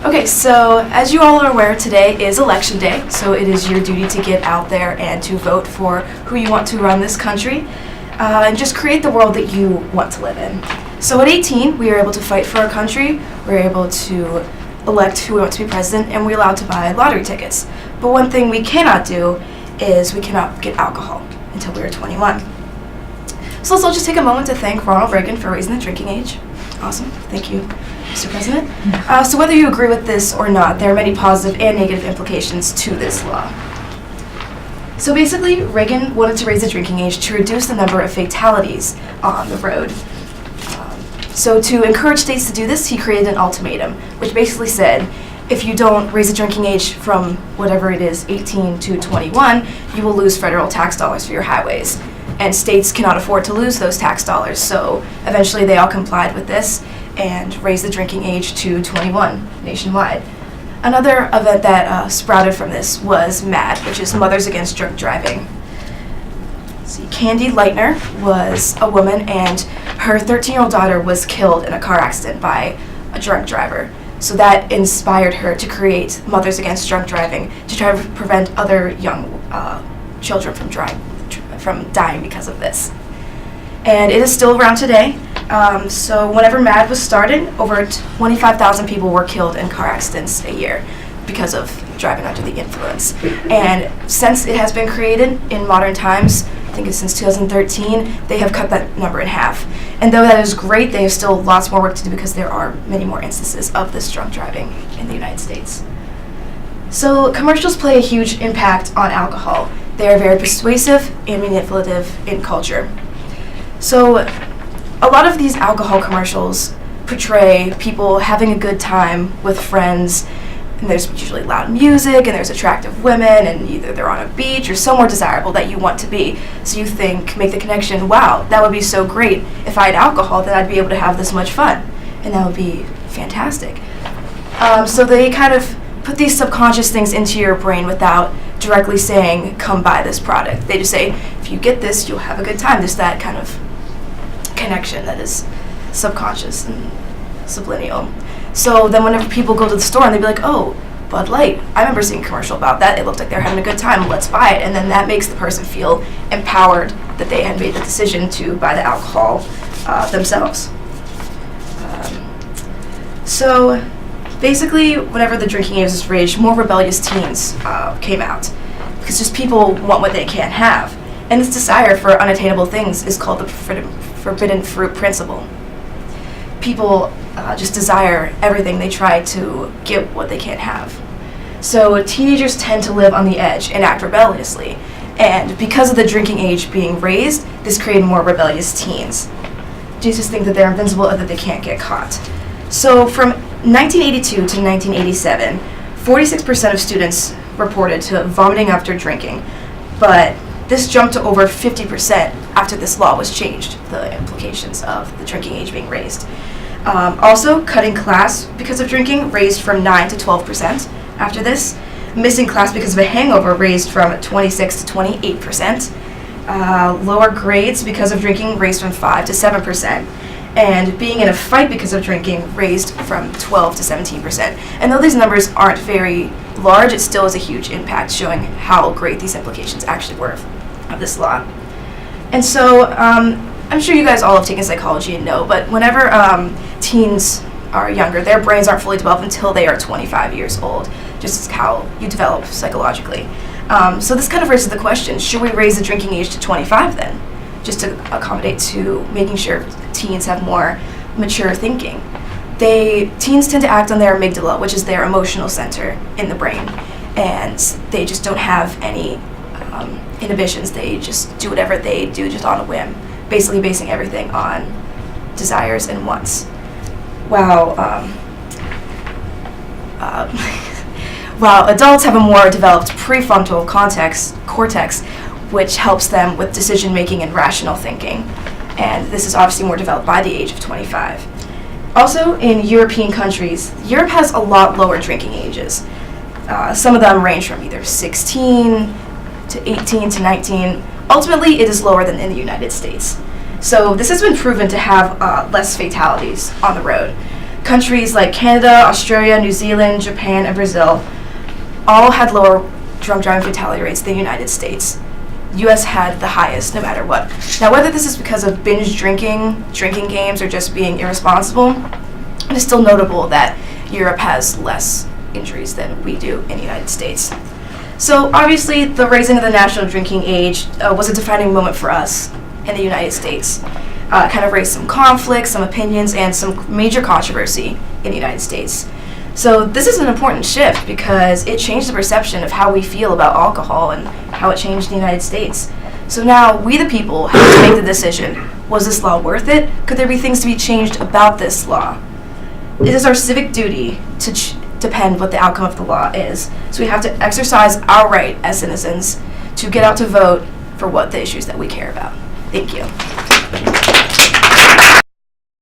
Okay, so as you all are aware, today is election day, so it is your duty to get out there and to vote for who you want to run this country, and just create the world that you want to live in. So at 18, we are able to fight for our country, we're able to elect who we want to be president, and we're allowed to buy lottery tickets. But one thing we cannot do is we cannot get alcohol until we are 21. So let's all just take a moment to thank Ronald Reagan for raising the drinking age. Awesome, thank you, Mr. President. So whether you agree with this or not, there are many positive and negative implications to this law. So basically, Reagan wanted to raise the drinking age to reduce the number of fatalities on the road. So to encourage states to do this, he created an ultimatum, which basically said, if you don't raise the drinking age from whatever it is, 18 to 21, you will lose federal tax dollars for your highways. And states cannot afford to lose those tax dollars, so eventually they all complied with this and raised the drinking age to 21 nationwide. Another event that sprouted from this was MADD, which is Mothers Against Drunk Driving. Candy Lightner was a woman, and her 13-year-old daughter was killed in a car accident by a drunk driver. So that inspired her to create Mothers Against Drunk Driving to try to prevent other young children from dying because of this. And it is still around today. So whenever MADD was started, over 25,000 people were killed in car accidents a year because of driving under the influence. And since it has been created in modern times, I think it's since 2013, they have cut that number in half. And though that is great, they have still lots more work to do because there are many more instances of this drunk driving in the United States. So commercials play a huge impact on alcohol. They are very persuasive and manipulative in culture. So a lot of these alcohol commercials portray people having a good time with friends, and there's usually loud music, and there's attractive women, and either they're on a beach or somewhere desirable that you want to be. So you make the connection, wow, that would be so great. If I had alcohol, then I'd be able to have this much fun, and that would be fantastic. So they kind of put these subconscious things into your brain without directly saying, come buy this product. They just say, if you get this, you'll have a good time. There's that kind of connection that is subconscious and subliminal. So then whenever people go to the store and they'd be like, oh, Bud Light, I remember seeing a commercial about that. It looked like they're having a good time. Let's buy it. And then that makes the person feel empowered that they had made the decision to buy the alcohol themselves. So basically, whenever the drinking age was raised, more rebellious teens came out because just people want what they can't have. And this desire for unattainable things is called the forbidden fruit principle. People just desire everything. They try to get what they can't have. So teenagers tend to live on the edge and act rebelliously. And because of the drinking age being raised, this created more rebellious teens. Jesus think that they're invincible and that they can't get caught. So from 1982 to 1987, 46% of students reported to vomiting after drinking, but this jumped to over 50% after this law was changed, the implications of the drinking age being raised. Also, cutting class because of drinking raised from 9 to 12% after this. Missing class because of a hangover raised from 26 to 28%. Lower grades because of drinking raised from 5 to 7%. And being in a fight because of drinking raised from 12 to 17%. And though these numbers aren't very large, it still is a huge impact, showing how great these implications actually were of this law. And so, I'm sure you guys all have taken psychology and know, but whenever teens are younger, their brains aren't fully developed until they are 25 years old, just as how you develop psychologically. So this kind of raises the question, should we raise the drinking age to 25 then? Just to accommodate to making sure teens have more mature thinking. Teens tend to act on their amygdala, which is their emotional center in the brain, and they just don't have any inhibitions. They just do whatever they do just on a whim, basically basing everything on desires and wants. While adults have a more developed prefrontal cortex, which helps them with decision making and rational thinking. And this is obviously more developed by the age of 25. Also, in European countries, Europe has a lot lower drinking ages. Some of them range from either 16 to 18 to 19. Ultimately, it is lower than in the United States. So this has been proven to have less fatalities on the road. countries like Canada, Australia, New Zealand, Japan, and Brazil all had lower drunk driving fatality rates than the United States. The U.S. had the highest, no matter what. Now, whether this is because of binge drinking games, or just being irresponsible, it is still notable that Europe has less injuries than we do in the United States. So obviously, the raising of the national drinking age was a defining moment for us in the United States. It kind of raised some conflicts, some opinions, and some major controversy in the United States. So this is an important shift because it changed the perception of how we feel about alcohol and how it changed the United States. So now we, the people, have to make the decision. Was this law worth it? Could there be things to be changed about this law? It is our civic duty to depend what the outcome of the law is. So we have to exercise our right as citizens to get out to vote for what the issues that we care about. Thank you.